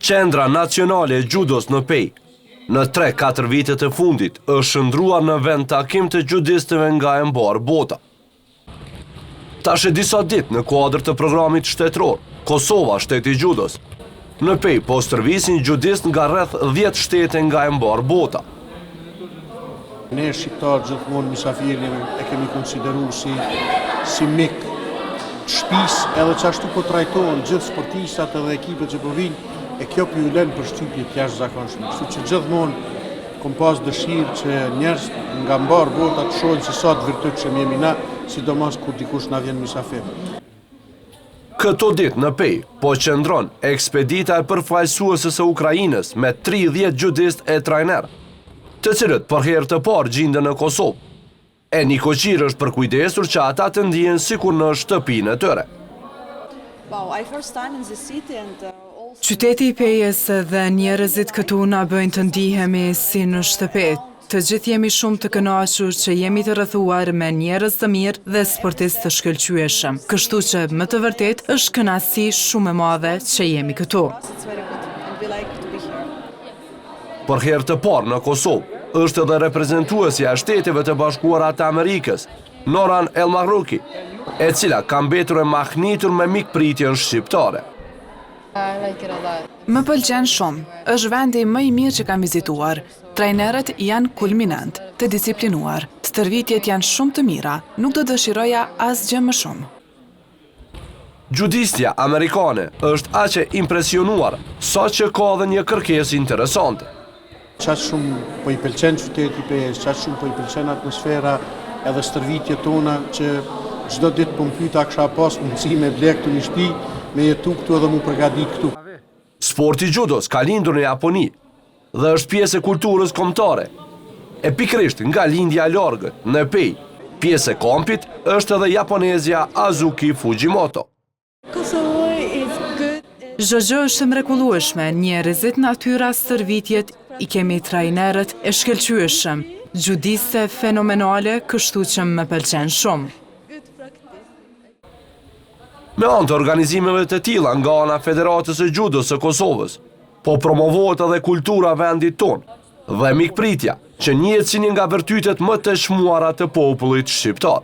Qendra Nacionale e Gjudos në Pej, në 3-4 vitet e fundit, është shndruar në vend takim të gjudistëve nga e mbar bota. Tash e disa ditë në kuadër të programit shtetëror, Kosova, shteti i Gjudos, në Pej po stërvisin gjudist nga rreth 10 shtete nga e mbar bota. Ne shqiptarë gjithmonë misafirin e kemi konsideruar si mik të shtëpisë, edhe që ashtu po trajtohen gjithë sportistat edhe ekipet që po vinë, e kjo për ju lënë përshtypje të jashtëzakonshme. Kështu që gjithmonë kom pas dëshirë që njerëz nga mbar bota të shohin se sa të vërtetshëm jemi na, sidomos kur dikush na vjen mysafir. Këto ditë në Pej po qëndron ekspedita e përfaqësuesës së Ukrainës me 30 gjudist e trajner, të cilët për herë të parë gjenden në Kosovë. E Niko Qirë është përkujdesur që ata të ndihen sikur në shtëpinë e tyre. Qyteti i Pejës dhe njerëzit këtu na bëjnë të ndihemi si në shtëpi. Të gjithë jemi shumë të kënaqur që jemi të rrethuar me njerëz të mirë dhe sportistë të shkëlqyeshëm. Kështu që më të vërtet është kënaqësi shumë e madhe që jemi këtu. Për herë të parë në Kosovë është edhe reprezentuesja e Shteteve të Bashkuara të Amerikës, Noran El-Mahrouki, e cila ka mbetur e mahnitur me mikpritjen shqiptare. Më pëlqen shumë. Është vendi më i mirë që kam vizituar. Trajnerët janë kulminant, të disiplinuar. Stërvitjet janë shumë të mira. Nuk do dëshiroja asgjë më shumë. Gjudistja amerikane është aqe impresionuar, sa që ka dhe një kërkesë interesante. Qatë shumë po i pëlqen qyteti i Pejës, qatë shumë po i pëlqen atmosfera edhe stërvitjet tona që çdo ditë po më pyeta a kisha pas mundësi me ble këtu në shtëpi, me jetu këtu edhe mu përgatit këtu. Sporti gjudos ka lindur në Japoni dhe është pjesë e kulturës kombëtare. E pikërisht nga lindja e largët në Pej, pjesë e kompit është edhe japonezja Azuki Fujimoto. Çdo gjë është mrekullueshme, njerëzit, natyra, stërvitjet, i kemi trajnerët e shkëlqyeshëm, gjudiste fenomenale, kështu që më pëlqen shumë. Me anë të organizimeve të tilla nga ana Federatës së Gjudos së Kosovës, po promovohet edhe kultura vendit tonë dhe mikpritja, që njihet si një nga virtytet më të çmuara të popullit shqiptar.